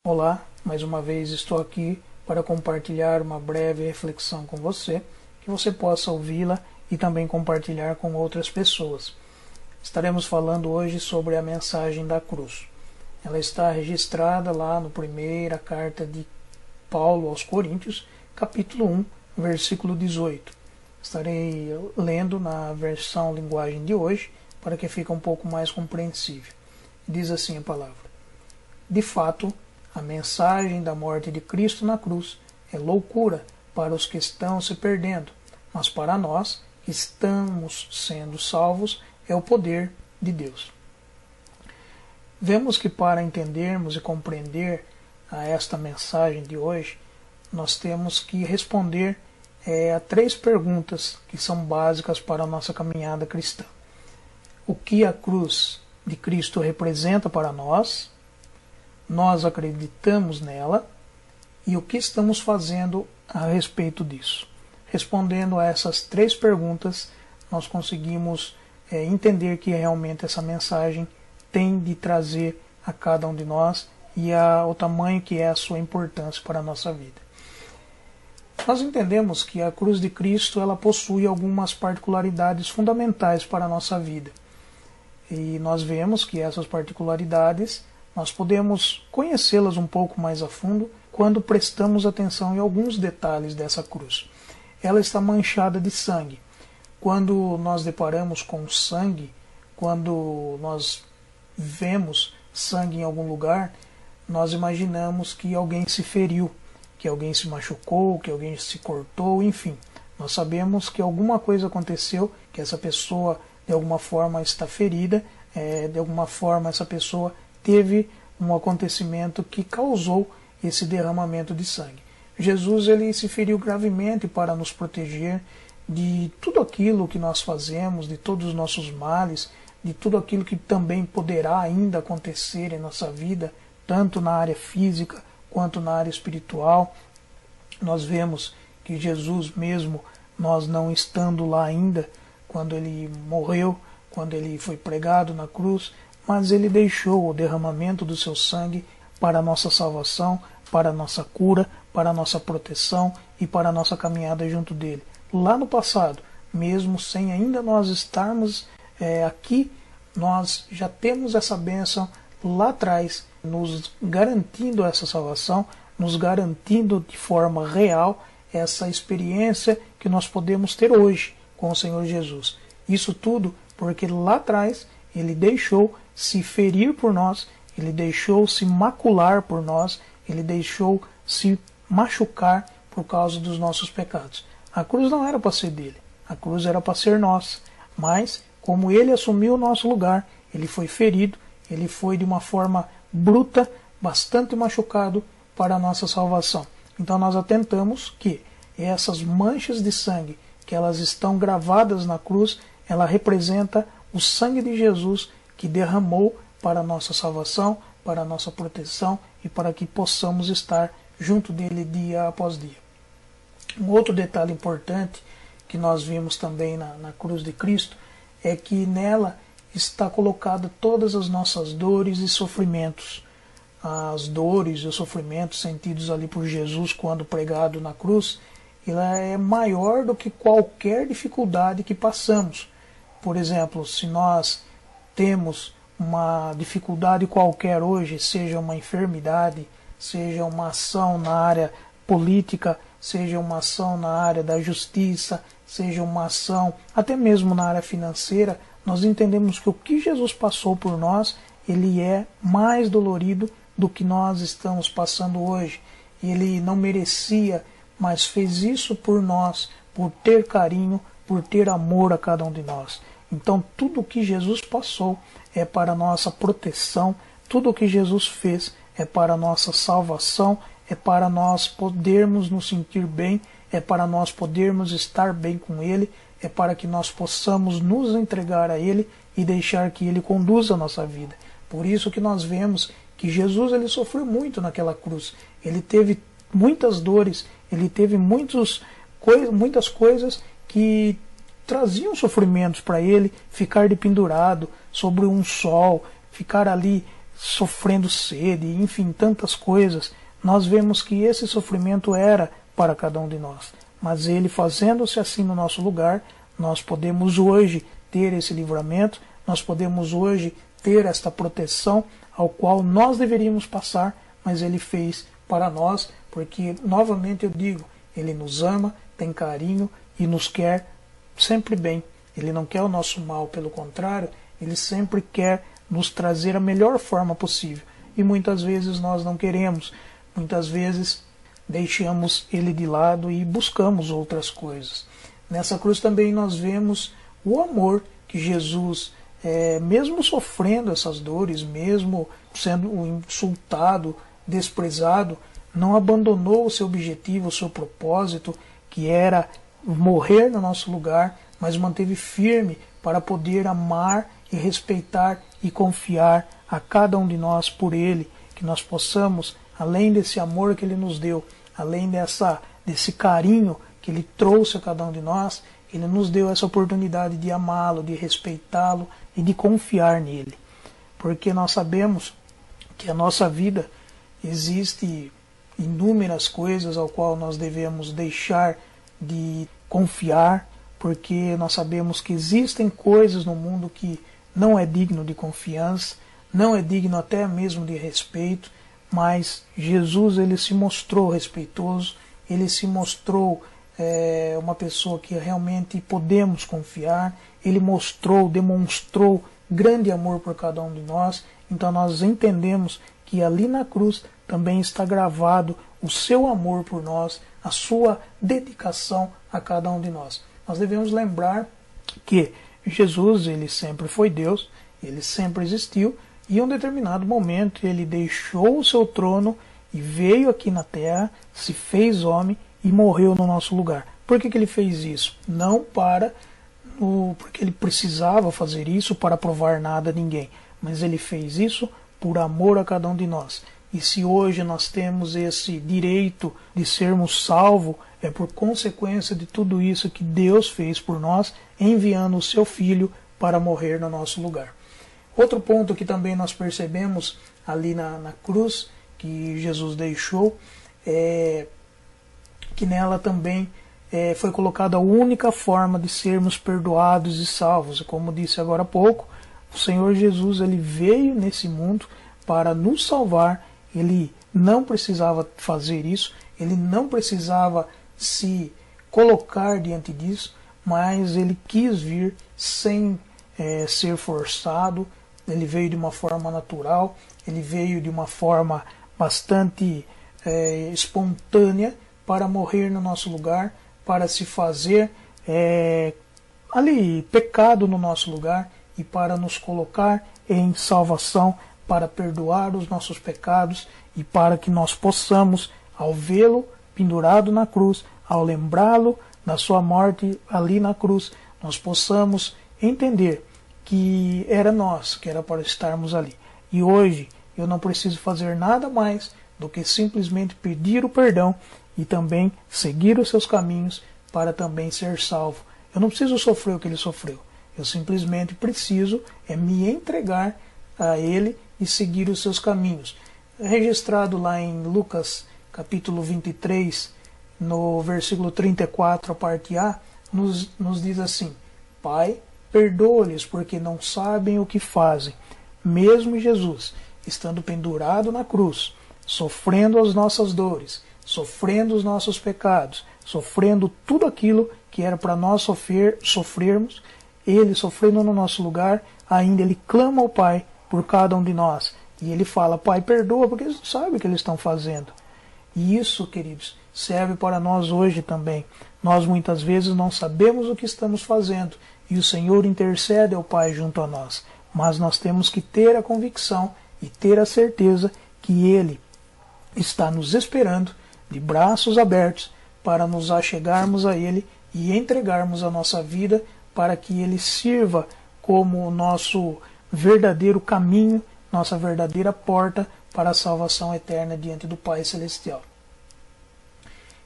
Olá, mais uma vez estou aqui para compartilhar uma breve reflexão com você, que você possa ouvi-la e também compartilhar com outras pessoas. Estaremos falando hoje sobre a mensagem da cruz. Ela está registrada lá no primeira carta de Paulo aos Coríntios, capítulo 1, versículo 18. Estarei lendo na versão linguagem de hoje, para que fique um pouco mais compreensível. Diz assim a palavra: de fato, a mensagem da morte de Cristo na cruz é loucura para os que estão se perdendo, mas para nós que estamos sendo salvos é o poder de Deus. Vemos que para entendermos e compreender a esta mensagem de hoje, nós temos que responder a três perguntas que são básicas para a nossa caminhada cristã. O que a cruz de Cristo representa para nós acreditamos nela e o que estamos fazendo a respeito disso. Respondendo a essas três perguntas, nós conseguimos entender que realmente essa mensagem tem de trazer a cada um de nós e o tamanho que é a sua importância para a nossa vida. Nós entendemos que a cruz de Cristo ela possui algumas particularidades fundamentais para a nossa vida. E nós vemos que essas particularidades nós podemos conhecê-las um pouco mais a fundo quando prestamos atenção em alguns detalhes dessa cruz. Ela está manchada de sangue. Quando nós deparamos com sangue, quando nós vemos sangue em algum lugar, nós imaginamos que alguém se feriu, que alguém se machucou, que alguém se cortou, enfim. Nós sabemos que alguma coisa aconteceu, que essa pessoa de alguma forma está ferida, de alguma forma essa pessoa teve um acontecimento que causou esse derramamento de sangue. Jesus ele se feriu gravemente para nos proteger de tudo aquilo que nós fazemos, de todos os nossos males, de tudo aquilo que também poderá ainda acontecer em nossa vida, tanto na área física quanto na área espiritual. Nós vemos que Jesus mesmo, nós não estando lá ainda, quando ele morreu, quando ele foi pregado na cruz, mas ele deixou o derramamento do seu sangue para a nossa salvação, para a nossa cura, para a nossa proteção e para a nossa caminhada junto dele. Lá no passado, mesmo sem ainda nós estarmos aqui, nós já temos essa bênção lá atrás, nos garantindo essa salvação, nos garantindo de forma real essa experiência que nós podemos ter hoje com o Senhor Jesus. Isso tudo porque lá atrás ele deixou se ferir por nós, ele deixou se macular por nós, ele deixou se machucar por causa dos nossos pecados. A cruz não era para ser dele, a cruz era para ser nossa, mas como ele assumiu o nosso lugar, ele foi ferido, ele foi de uma forma bruta, bastante machucado para a nossa salvação. Então nós atentamos que essas manchas de sangue, que elas estão gravadas na cruz, ela representa o sangue de Jesus que derramou para a nossa salvação, para a nossa proteção e para que possamos estar junto dele dia após dia. Um outro detalhe importante que nós vimos também na cruz de Cristo é que nela está colocada todas as nossas dores e sofrimentos. As dores e os sofrimentos sentidos ali por Jesus quando pregado na cruz, ela é maior do que qualquer dificuldade que passamos. Por exemplo, se nós temos uma dificuldade qualquer hoje, seja uma enfermidade, seja uma ação na área política, seja uma ação na área da justiça, seja uma ação até mesmo na área financeira, nós entendemos que o que Jesus passou por nós, ele é mais dolorido do que nós estamos passando hoje. Ele não merecia, mas fez isso por nós, por ter carinho, por ter amor a cada um de nós. Então tudo o que Jesus passou é para a nossa proteção, tudo o que Jesus fez é para a nossa salvação, é para nós podermos nos sentir bem, é para nós podermos estar bem com Ele, é para que nós possamos nos entregar a Ele e deixar que Ele conduza a nossa vida. Por isso que nós vemos que Jesus ele sofreu muito naquela cruz. Ele teve muitas dores, ele teve muitas coisas que traziam sofrimentos para ele, ficar de pendurado sobre um sol, ficar ali sofrendo sede, enfim, tantas coisas, nós vemos que esse sofrimento era para cada um de nós. Mas ele fazendo-se assim no nosso lugar, nós podemos hoje ter esse livramento, nós podemos hoje ter esta proteção ao qual nós deveríamos passar, mas ele fez para nós, porque, novamente eu digo, ele nos ama, tem carinho e nos quer sempre bem. Ele não quer o nosso mal, pelo contrário, ele sempre quer nos trazer a melhor forma possível. E muitas vezes nós não queremos, muitas vezes deixamos ele de lado e buscamos outras coisas. Nessa cruz também nós vemos o amor que Jesus, mesmo sofrendo essas dores, mesmo sendo insultado, desprezado, não abandonou o seu objetivo, o seu propósito, que era morrer no nosso lugar, mas manteve firme para poder amar e respeitar e confiar a cada um de nós por ele, que nós possamos, além desse amor que ele nos deu, além desse carinho que ele trouxe a cada um de nós, ele nos deu essa oportunidade de amá-lo, de respeitá-lo e de confiar nele. Porque nós sabemos que a nossa vida existe inúmeras coisas ao qual nós devemos deixar de confiar, porque nós sabemos que existem coisas no mundo que não é digno de confiança, não é digno até mesmo de respeito, mas Jesus ele se mostrou respeitoso, ele se mostrou uma pessoa que realmente podemos confiar, ele demonstrou grande amor por cada um de nós, então nós entendemos que ali na cruz também está gravado o seu amor por nós, a sua dedicação a cada um de nós. Nós devemos lembrar que Jesus ele sempre foi Deus, ele sempre existiu, e em um determinado momento ele deixou o seu trono e veio aqui na terra, se fez homem e morreu no nosso lugar. Por que ele fez isso? Não porque ele precisava fazer isso para provar nada a ninguém, mas ele fez isso por amor a cada um de nós. E se hoje nós temos esse direito de sermos salvos, é por consequência de tudo isso que Deus fez por nós, enviando o seu Filho para morrer no nosso lugar. Outro ponto que também nós percebemos ali na cruz, que Jesus deixou, é que nela também foi colocada a única forma de sermos perdoados e salvos. Como disse agora há pouco, o Senhor Jesus ele veio nesse mundo para nos salvar. Ele não precisava fazer isso, ele não precisava se colocar diante disso, mas ele quis vir sem ser forçado. Ele veio de uma forma natural, ele veio de uma forma bastante espontânea para morrer no nosso lugar, para se fazer ali pecado no nosso lugar e para nos colocar em salvação, para perdoar os nossos pecados e para que nós possamos, ao vê-lo pendurado na cruz, ao lembrá-lo da sua morte ali na cruz, nós possamos entender que era nós, que era para estarmos ali. E hoje eu não preciso fazer nada mais do que simplesmente pedir o perdão e também seguir os seus caminhos para também ser salvo. Eu não preciso sofrer o que ele sofreu. Eu simplesmente preciso me entregar a ele e seguir os seus caminhos. Registrado lá em Lucas capítulo 23, no versículo 34, a parte A, nos diz assim: Pai, perdoa-lhes porque não sabem o que fazem. Mesmo Jesus, estando pendurado na cruz, sofrendo as nossas dores, sofrendo os nossos pecados, sofrendo tudo aquilo que era para nós sofrermos, ele sofrendo no nosso lugar, ainda ele clama ao Pai por cada um de nós. E ele fala: Pai, perdoa, porque eles não sabem o que eles estão fazendo. E isso, queridos, serve para nós hoje também. Nós muitas vezes não sabemos o que estamos fazendo, e o Senhor intercede ao Pai junto a nós. Mas nós temos que ter a convicção e ter a certeza que Ele está nos esperando de braços abertos para nos achegarmos a Ele e entregarmos a nossa vida para que Ele sirva como o nosso verdadeiro caminho, nossa verdadeira porta para a salvação eterna diante do Pai Celestial.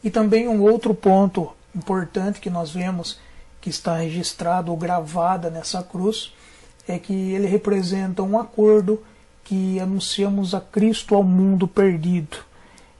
E também um outro ponto importante que nós vemos que está registrado ou gravada nessa cruz é que ele representa um acordo que anunciamos a Cristo ao mundo perdido.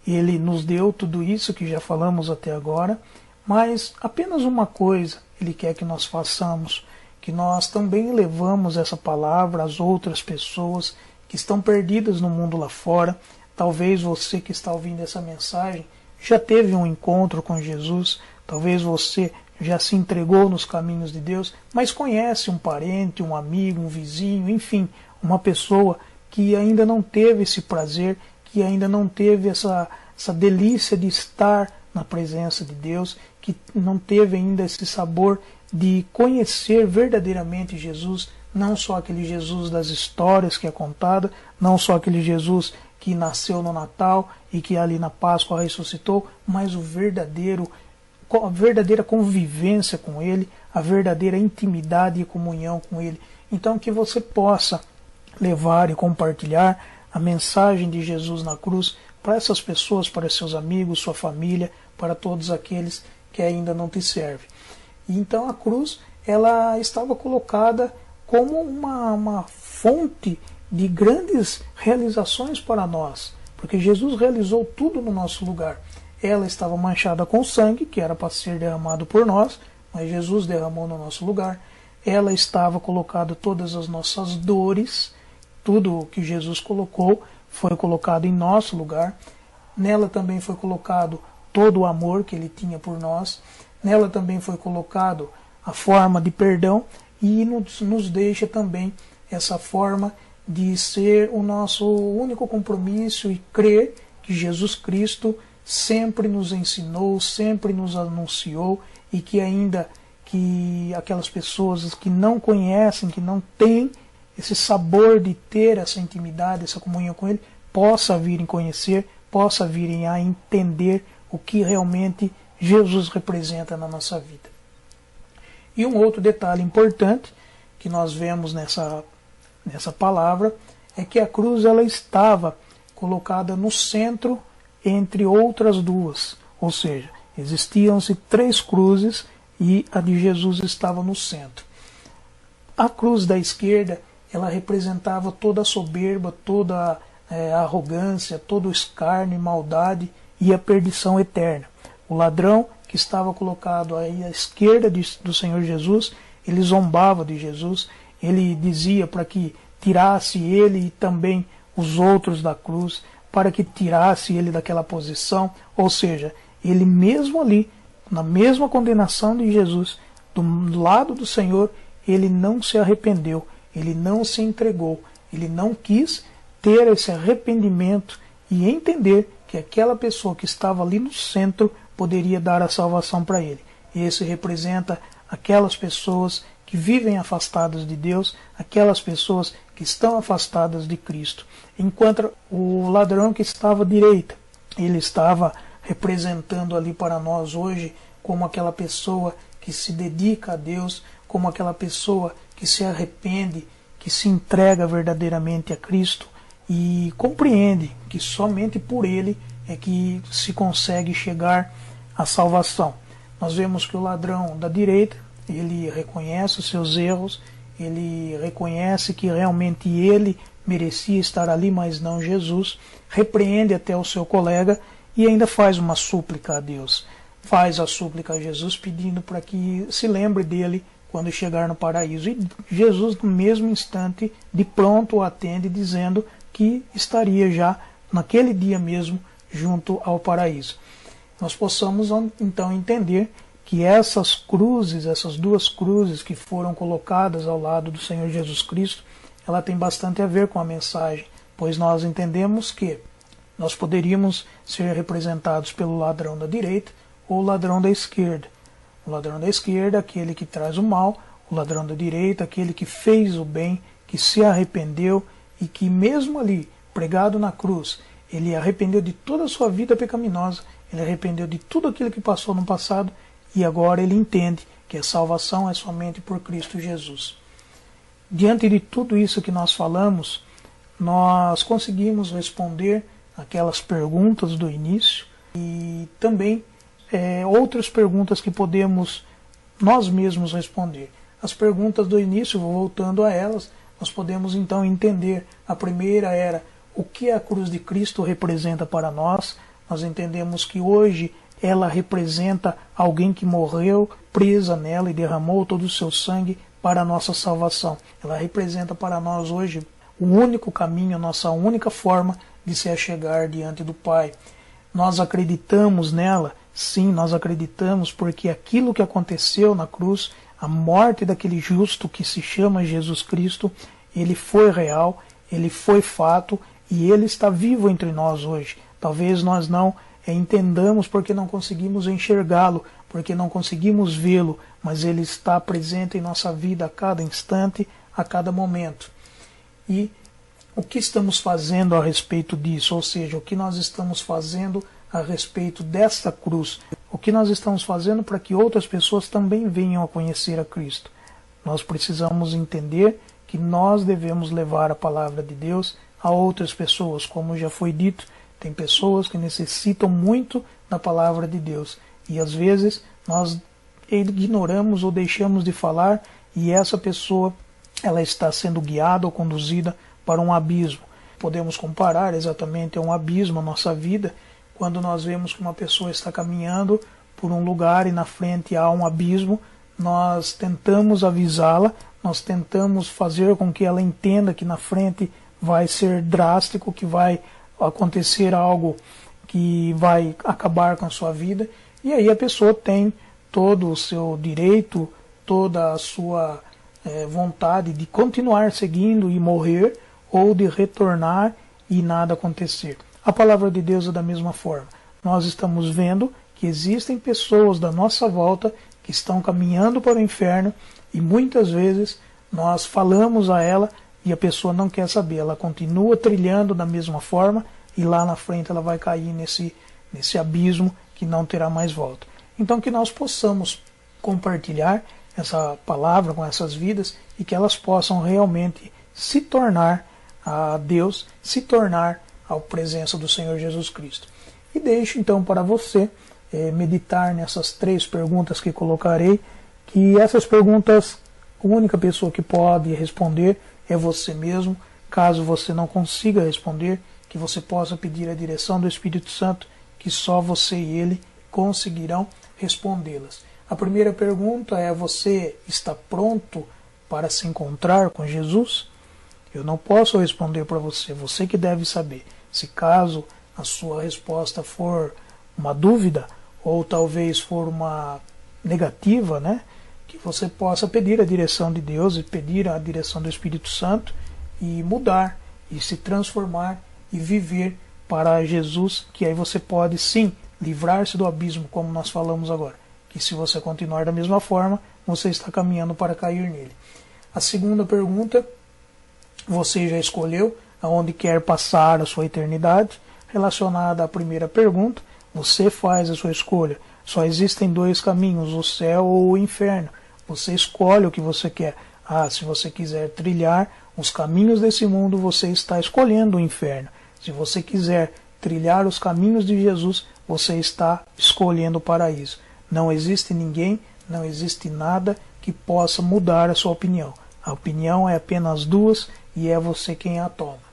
Ele nos deu tudo isso que já falamos até agora, mas apenas uma coisa Ele quer que nós façamos, que nós também levamos essa palavra às outras pessoas que estão perdidas no mundo lá fora. Talvez você que está ouvindo essa mensagem já teve um encontro com Jesus, talvez você já se entregou nos caminhos de Deus, mas conhece um parente, um amigo, um vizinho, enfim, uma pessoa que ainda não teve esse prazer, que ainda não teve essa delícia de estar na presença de Deus, que não teve ainda esse sabor de conhecer verdadeiramente Jesus, não só aquele Jesus das histórias que é contado, não só aquele Jesus que nasceu no Natal e que ali na Páscoa ressuscitou, mas a verdadeira convivência com Ele, a verdadeira intimidade e comunhão com Ele. Então que você possa levar e compartilhar a mensagem de Jesus na cruz para essas pessoas, para seus amigos, sua família, para todos aqueles que ainda não te servem. E então a cruz, ela estava colocada como uma fonte de grandes realizações para nós, porque Jesus realizou tudo no nosso lugar. Ela estava manchada com sangue, que era para ser derramado por nós, mas Jesus derramou no nosso lugar. Ela estava colocada todas as nossas dores, tudo que Jesus colocou foi colocado em nosso lugar. Nela também foi colocado todo o amor que Ele tinha por nós. Nela também foi colocado a forma de perdão e nos deixa também essa forma de ser o nosso único compromisso e crer que Jesus Cristo sempre nos ensinou, sempre nos anunciou e que ainda que aquelas pessoas que não conhecem, que não têm esse sabor de ter essa intimidade, essa comunhão com Ele, possa virem conhecer, possa virem a entender o que realmente Jesus representa na nossa vida. E um outro detalhe importante que nós vemos nessa palavra é que a cruz ela estava colocada no centro entre outras duas, ou seja, existiam-se 3 cruzes e a de Jesus estava no centro. A cruz da esquerda ela representava toda a soberba, toda a arrogância, todo o escárnio e maldade e a perdição eterna. O ladrão que estava colocado aí à esquerda do Senhor Jesus, ele zombava de Jesus, ele dizia para que tirasse ele e também os outros da cruz, para que tirasse ele daquela posição, ou seja, ele mesmo ali, na mesma condenação de Jesus, do lado do Senhor, ele não se arrependeu, ele não se entregou, ele não quis ter esse arrependimento e entender que aquela pessoa que estava ali no centro poderia dar a salvação para ele. E esse representa aquelas pessoas que vivem afastadas de Deus, aquelas pessoas que estão afastadas de Cristo. Enquanto o ladrão que estava à direita, ele estava representando ali para nós hoje como aquela pessoa que se dedica a Deus, como aquela pessoa que se arrepende, que se entrega verdadeiramente a Cristo e compreende que somente por Ele é que se consegue chegar à salvação. Nós vemos que o ladrão da direita, ele reconhece os seus erros, ele reconhece que realmente ele merecia estar ali, mas não Jesus, repreende até o seu colega e ainda faz uma súplica a Deus. Faz a súplica a Jesus pedindo para que se lembre dele quando chegar no paraíso. E Jesus, no mesmo instante, de pronto o atende, dizendo que estaria já naquele dia mesmo junto ao paraíso. Nós possamos então entender que essas cruzes, essas 2 cruzes que foram colocadas ao lado do Senhor Jesus Cristo, ela tem bastante a ver com a mensagem, pois nós entendemos que nós poderíamos ser representados pelo ladrão da direita ou o ladrão da esquerda. O ladrão da esquerda, aquele que traz o mal, o ladrão da direita, aquele que fez o bem, que se arrependeu e que mesmo ali, pregado na cruz, ele arrependeu de toda a sua vida pecaminosa, ele arrependeu de tudo aquilo que passou no passado e agora ele entende que a salvação é somente por Cristo Jesus. Diante de tudo isso que nós falamos, nós conseguimos responder aquelas perguntas do início e também outras perguntas que podemos nós mesmos responder. As perguntas do início, voltando a elas, nós podemos então entender. A primeira era o que a cruz de Cristo representa para nós. Nós entendemos que hoje ela representa alguém que morreu presa nela e derramou todo o seu sangue para a nossa salvação. Ela representa para nós hoje o único caminho, a nossa única forma de se achegar diante do Pai. Nós acreditamos nela? Sim, nós acreditamos, porque aquilo que aconteceu na cruz, a morte daquele justo que se chama Jesus Cristo, ele foi real, ele foi fato e ele está vivo entre nós hoje. Talvez nós não entendamos porque não conseguimos enxergá-lo, porque não conseguimos vê-lo, mas ele está presente em nossa vida a cada instante, a cada momento. E o que estamos fazendo a respeito disso? Ou seja, o que nós estamos fazendo a respeito desta cruz? O que nós estamos fazendo para que outras pessoas também venham a conhecer a Cristo? Nós precisamos entender que nós devemos levar a palavra de Deus a outras pessoas. Como já foi dito, tem pessoas que necessitam muito da palavra de Deus. E às vezes nós ignoramos ou deixamos de falar, e essa pessoa ela está sendo guiada ou conduzida para um abismo. Podemos comparar exatamente a um abismo a nossa vida, quando nós vemos que uma pessoa está caminhando por um lugar e na frente há um abismo, nós tentamos avisá-la, nós tentamos fazer com que ela entenda que na frente vai ser drástico, que vai acontecer algo que vai acabar com a sua vida, e aí a pessoa tem todo o seu direito, toda a sua vontade de continuar seguindo e morrer, ou de retornar e nada acontecer. A palavra de Deus é da mesma forma. Nós estamos vendo que existem pessoas da nossa volta que estão caminhando para o inferno, e muitas vezes nós falamos a ela e a pessoa não quer saber, ela continua trilhando da mesma forma e lá na frente ela vai cair nesse abismo que não terá mais volta. Então que nós possamos compartilhar essa palavra com essas vidas e que elas possam realmente se tornar a Deus, se tornar a presença do Senhor Jesus Cristo. E deixo então para você meditar nessas 3 perguntas que colocarei, que essas perguntas, a única pessoa que pode responder é você mesmo. Caso você não consiga responder, que você possa pedir a direção do Espírito Santo, que só você e ele conseguirão respondê-las. A primeira pergunta é: você está pronto para se encontrar com Jesus? Eu não posso responder para você, você que deve saber. Se caso a sua resposta for uma dúvida, ou talvez for uma negativa, que você possa pedir a direção de Deus e pedir a direção do Espírito Santo e mudar, e se transformar e viver para Jesus, que aí você pode sim livrar-se do abismo, como nós falamos agora, que se você continuar da mesma forma, você está caminhando para cair nele. A segunda pergunta: você já escolheu aonde quer passar a sua eternidade? Relacionada à primeira pergunta, você faz a sua escolha. Só existem 2 caminhos, o céu ou o inferno. Você escolhe o que você quer. Se você quiser trilhar os caminhos desse mundo, você está escolhendo o inferno. Se você quiser trilhar os caminhos de Jesus, você está escolhendo o paraíso. Não existe ninguém, não existe nada que possa mudar a sua opinião. A opinião é apenas 2 e é você quem a toma.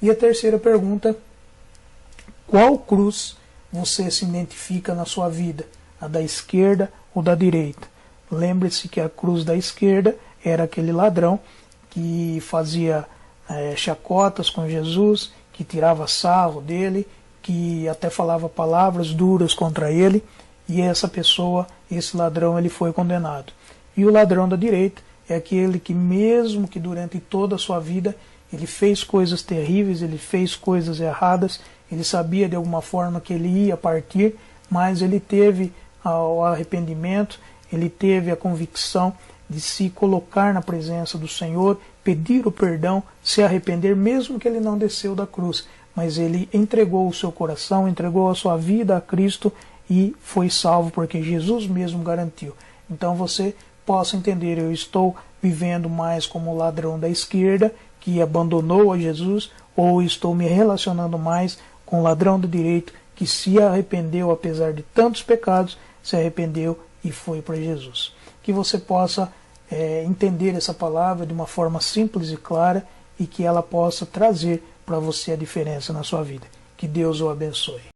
E a terceira pergunta: qual cruz você se identifica na sua vida? A da esquerda ou da direita? Lembre-se que a cruz da esquerda era aquele ladrão que fazia chacotas com Jesus, que tirava sarro dele, que até falava palavras duras contra ele, e essa pessoa, esse ladrão, ele foi condenado. E o ladrão da direita é aquele que, mesmo que durante toda a sua vida ele fez coisas terríveis, ele fez coisas erradas, ele sabia de alguma forma que ele ia partir, mas ele teve o arrependimento, ele teve a convicção de se colocar na presença do Senhor, pedir o perdão, se arrepender, mesmo que ele não desceu da cruz, mas ele entregou o seu coração, entregou a sua vida a Cristo e foi salvo, porque Jesus mesmo garantiu. Então você possa entender: eu estou vivendo mais como o ladrão da esquerda, que abandonou a Jesus, ou estou me relacionando mais com o ladrão da direita, que se arrependeu apesar de tantos pecados, se arrependeu e foi para Jesus. Que você possa entender essa palavra de uma forma simples e clara e que ela possa trazer para você a diferença na sua vida. Que Deus o abençoe.